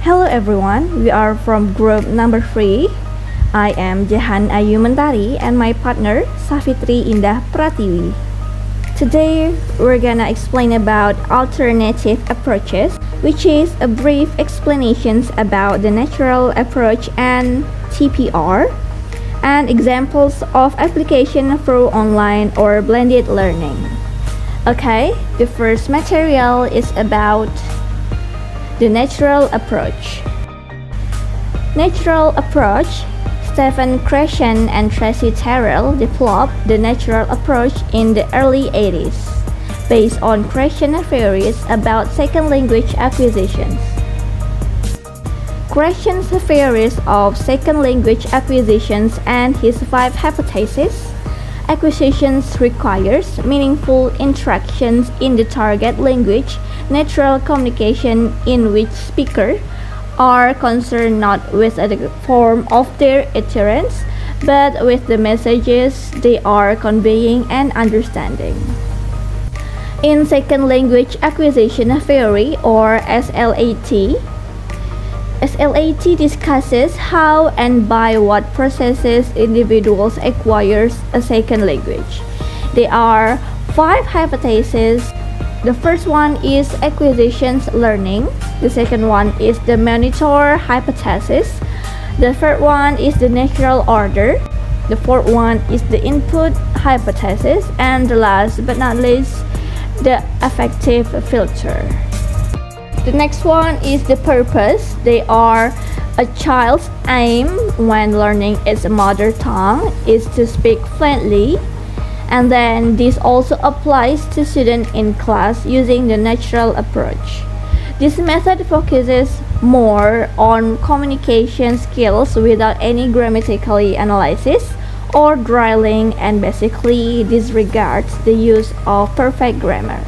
Hello everyone, we are from group number 3. I am Jehan Ayu Mentari and my partner Shafitri Indah Pratiwi. Today we're gonna explain about alternative approaches, which is a brief explanations about the natural approach and TPR, and examples of application through online or blended learning. Okay, the first material is about the natural approach. Natural approach. Stephen Krashen and Tracy Terrell developed the natural approach in the early 80s, based on Krashen theories about second language acquisitions. Krashen's theories of second language acquisitions and his 5 hypotheses. Acquisitions requires meaningful interactions in the target language, natural communication in which speakers are concerned not with the form of their utterance, but with the messages they are conveying and understanding. In second language acquisition theory, or SLAT discusses how and by what processes individuals acquire a second language. There are 5 hypotheses. The first one is acquisitions learning. The second one is the monitor hypothesis. The third one is the natural order. The fourth one is the input hypothesis. And the last but not least, the affective filter. The next one is the purpose. They are a child's aim when learning its mother tongue is to speak fluently, and then this also applies to students in class using the natural approach. This method focuses more on communication skills without any grammatical analysis or drilling, and basically disregards the use of perfect grammar.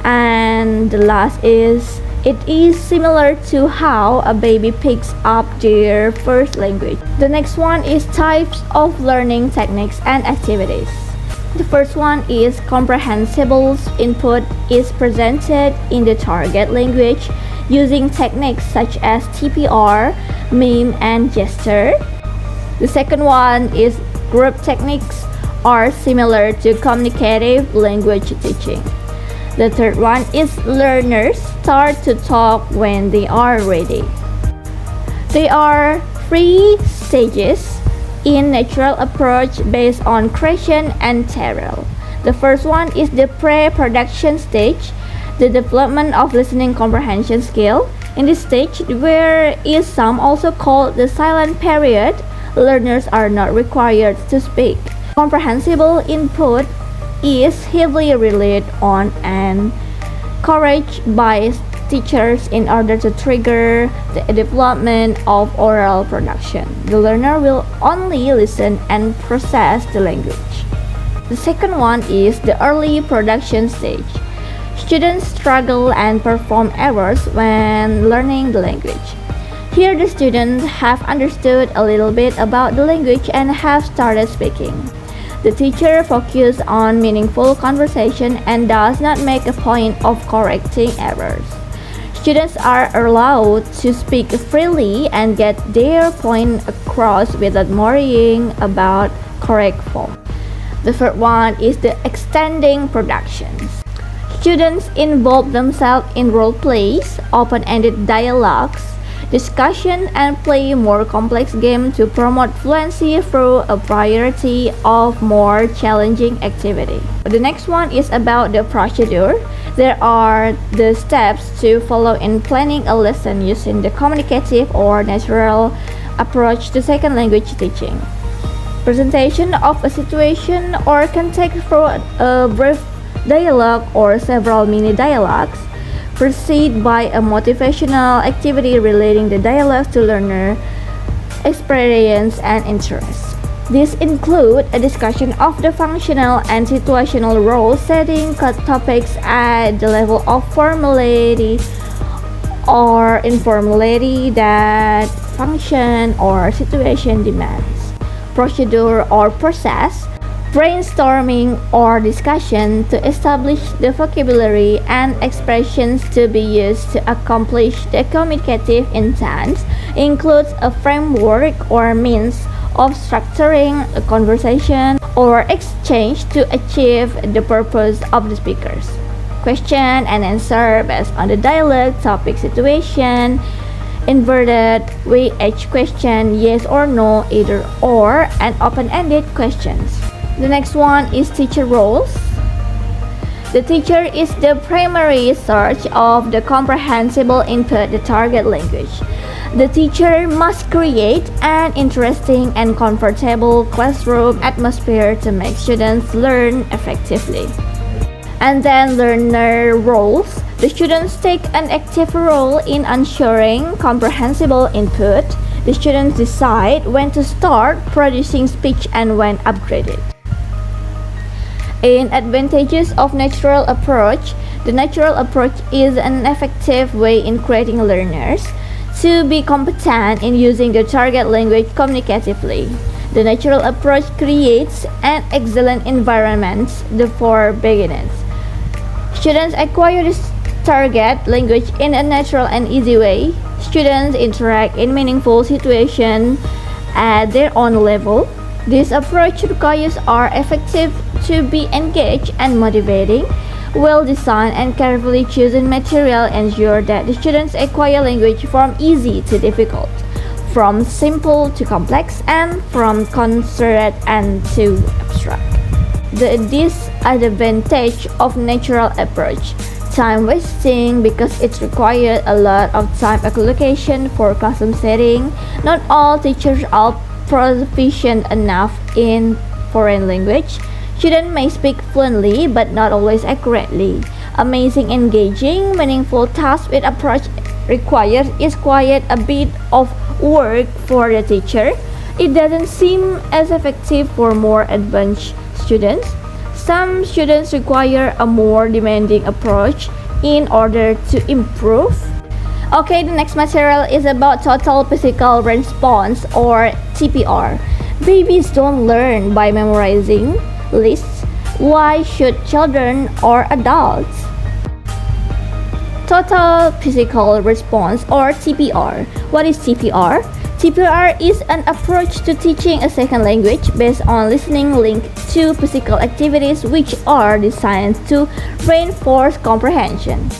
And the last is, it is similar to how a baby picks up their first language. The next one is types of learning techniques and activities. The first one is comprehensible input is presented in the target language using techniques such as TPR, mime, and gesture. The second one is group techniques are similar to communicative language teaching. The third one is learners start to talk when they are ready. There are 3 stages in natural approach based on Krashen and Terrell. The first one is the pre-production stage, the development of listening comprehension skill. In this stage, where is some also called the silent period, learners are not required to speak. Comprehensible input is heavily relied on and encouraged by teachers in order to trigger the development of oral production. The learner will only listen and process the language. The second one is the early production stage. Students struggle and perform errors when learning the language. Here the students have understood a little bit about the language and have started speaking. The teacher focuses on meaningful conversation and does not make a point of correcting errors. Students are allowed to speak freely and get their point across without worrying about correct form. The third one is the extending productions. Students involve themselves in role plays, open-ended dialogues, discussion, and play more complex games to promote fluency through a variety of more challenging activity. The next one is about the procedure. There are the steps to follow in planning a lesson using the communicative or natural approach to second language teaching. Presentation of a situation or context through a brief dialogue or several mini dialogues, preceded by a motivational activity relating the dialogue to learner experience and interest. These include a discussion of the functional and situational role setting topics at the level of formality or informality that function or situation demands. Procedure or process. brainstorming or discussion to establish the vocabulary and expressions to be used to accomplish the communicative intent includes a framework or means of structuring a conversation or exchange to achieve the purpose of the speakers. Question and answer based on the dialogue, topic, situation, inverted WH question, yes or no, either or, and open-ended questions. The next one is teacher roles. The teacher is the primary source of the comprehensible input, the target language. The teacher must create an interesting and comfortable classroom atmosphere to make students learn effectively. And then learner roles. The students take an active role in ensuring comprehensible input. The students decide when to start producing speech and when upgraded. In advantages of natural approach, the natural approach is an effective way in creating learners to be competent in using the target language communicatively. The natural approach creates an excellent environment for beginners. Students acquire this target language in a natural and easy way. Students interact in meaningful situations at their own level. This approach requires are effective to be engaged and motivating. Well-designed and carefully chosen material ensure that the students acquire language from easy to difficult, from simple to complex, and from concerted and to abstract. The disadvantage of natural approach: time wasting because it requires a lot of time allocation for classroom setting. Not all teachers are proficient enough in foreign language. Students may speak fluently but not always accurately. Amazing, engaging, meaningful tasks with approach requires is quite a bit of work for the teacher. It doesn't seem as effective for more advanced students. Some students require a more demanding approach in order to improve. Okay, the next material is about total physical response or TPR. Babies don't learn by memorizing lists. Why should children or adults? Total physical response or TPR. What is TPR? TPR is an approach to teaching a second language based on listening linked to physical activities which are designed to reinforce comprehension.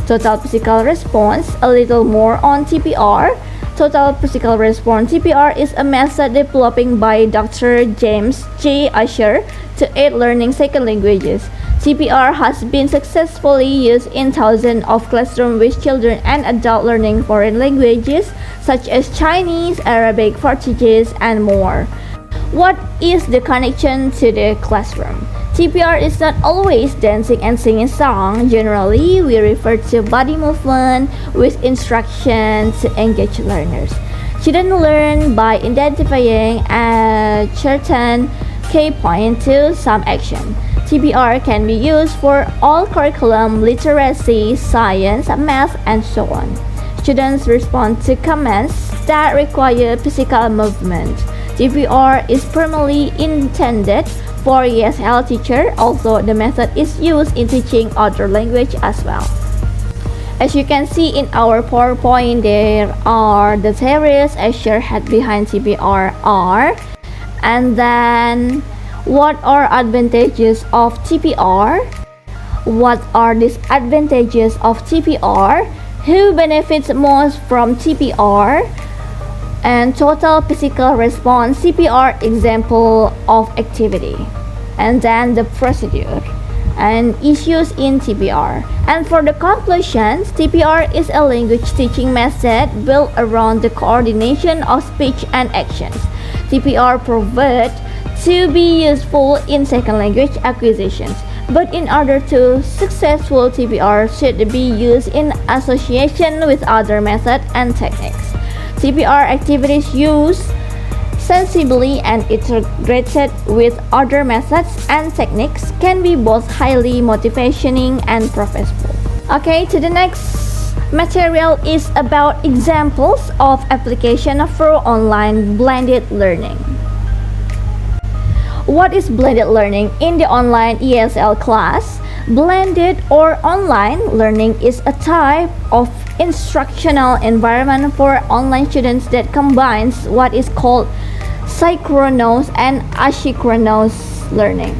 Total physical response. A little more on TPR. Total physical response TPR is a method developed by Dr. James J. Usher to aid learning second languages. TPR has been successfully used in thousands of classrooms with children and adults learning foreign languages such as Chinese, Arabic, Portuguese, and more. What is the connection to the classroom? TPR is not always dancing and singing songs. Generally, we refer to body movement with instructions to engage learners. Children learn by identifying a certain key point to some action. TPR can be used for all curriculum, literacy, science, math, and so on. Students respond to commands that require physical movement. TPR is primarily intended for ESL teacher, although the method is used in teaching other language as well. As you can see in our PowerPoint, there are the theories Asher had behind TPR are, and then what are advantages of TPR? What are disadvantages of TPR? Who benefits most from TPR? And total physical response CPR example of activity, and then the procedure and issues in TPR. And for the conclusions, TPR is a language teaching method built around the coordination of speech and actions. TPR proved to be useful in second language acquisitions, but in order to successful TPR should be used in association with other methods and techniques. TPR activities used sensibly and integrated with other methods and techniques can be both highly motivating and profitable. Okay, to the next material is about examples of application for online blended learning. What is blended learning in the online ESL class? Blended or online learning is a type of instructional environment for online students that combines what is called synchronous and asynchronous learning.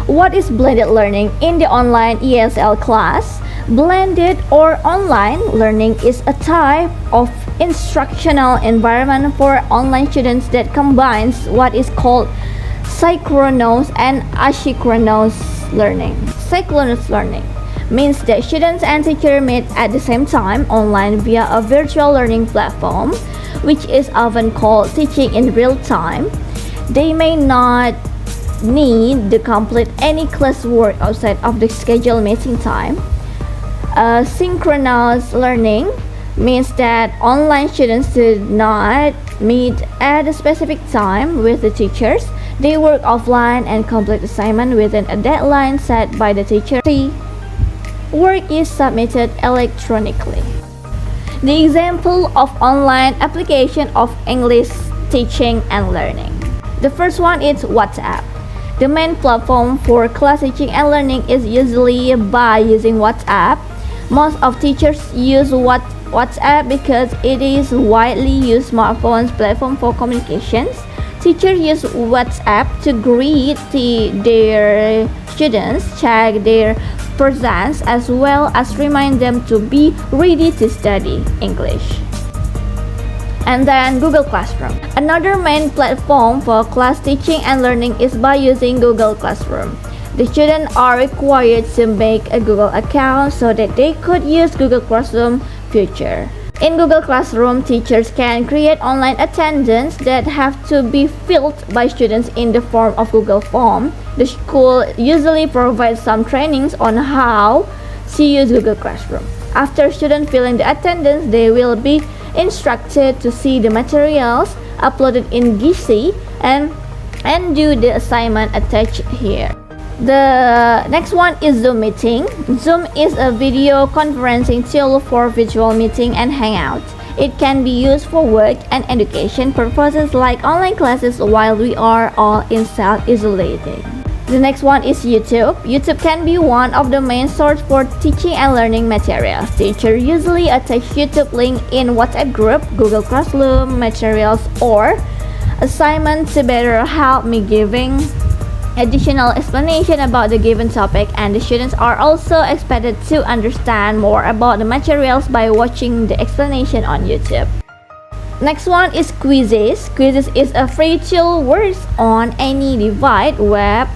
What is blended learning in the online ESL class? Blended or online learning is a type of instructional environment for online students that combines what is called synchronous and asynchronous learning. Synchronous learning means that students and teachers meet at the same time online via a virtual learning platform, which is often called teaching in real time. They may not need to complete any classwork outside of the scheduled meeting time. Synchronous learning means that online students do not meet at a specific time with the teachers. They work offline and complete assignment within a deadline set by the teacher. The work is submitted electronically. The example of online application of English teaching and learning. The first one is WhatsApp. The main platform for class teaching and learning is usually by using WhatsApp. Most of teachers use WhatsApp because it is widely used smartphone platform for communications. Teachers use WhatsApp to greet their students, check their presence, as well as remind them to be ready to study English. And then Google Classroom. Another main platform for class teaching and learning is by using Google Classroom. The students are required to make a Google account so that they could use Google Classroom future. In Google Classroom, teachers can create online attendance that have to be filled by students in the form of Google Form. The school usually provides some trainings on how to use Google Classroom. After students filling the attendance, they will be instructed to see the materials uploaded in GC and do the assignment attached here. The next one is Zoom meeting. Zoom is a video conferencing tool for virtual meeting and hangout. It can be used for work and education purposes like online classes while we are all in self-isolating. The next one is YouTube. YouTube can be one of the main sources for teaching and learning materials. Teachers usually attach YouTube link in WhatsApp group, Google Classroom materials, or assignments to better help me giving additional explanation about the given topic, and the students are also expected to understand more about the materials by watching the explanation on YouTube. Next one is Quizzes. Quizzes is a free tool works on any device, web,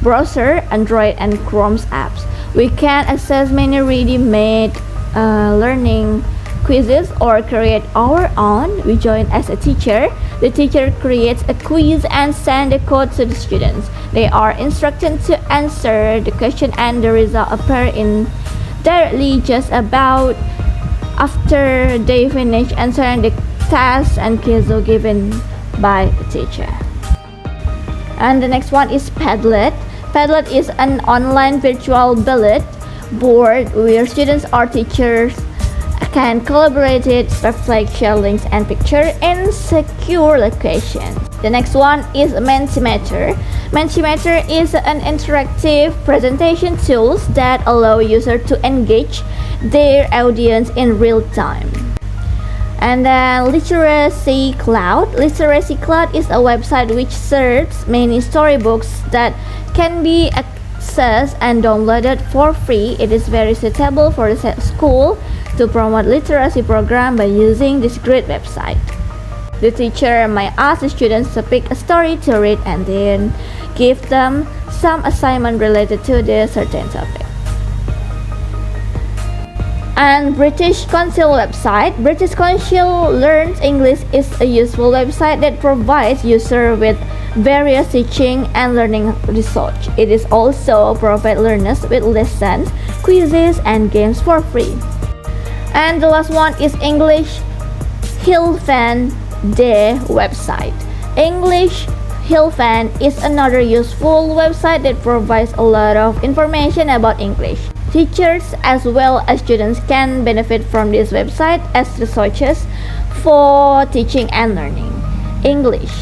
browser, Android, and Chrome's apps. We can access many ready-made learning quizzes or create our own. We join as a teacher. The teacher creates a quiz and sends the code to the students. They are instructed to answer the question and the result appear in directly just about after they finish answering the tasks and quiz given by the teacher. And the next one is Padlet. Padlet is an online virtual bullet board where students or teachers can collaborate, reflect, share links and pictures in secure locations. The next one is Mentimeter. Mentimeter is an interactive presentation tool that allow users to engage their audience in real time. And then Literacy Cloud. Literacy Cloud is a website which serves many storybooks that can be accessed and downloaded for free. It is very suitable for the school to promote literacy program by using this great website. The teacher might ask the students to pick a story to read and then give them some assignment related to the certain topic. And British Council website. British Council Learns English is a useful website that provides users with various teaching and learning research. It is also provide learners with lessons, quizzes, and games for free. And the last one is English Hilfan the website. English Hilfan is another useful website that provides a lot of information about English. Teachers as well as students can benefit from this website as resources for teaching and learning English.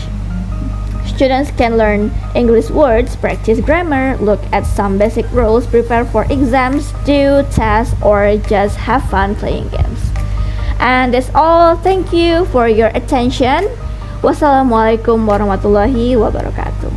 Students can learn English words, practice grammar, look at some basic rules, prepare for exams, do tests, or just have fun playing games. And that's all. Thank you for your attention. Wassalamualaikum warahmatullahi wabarakatuh.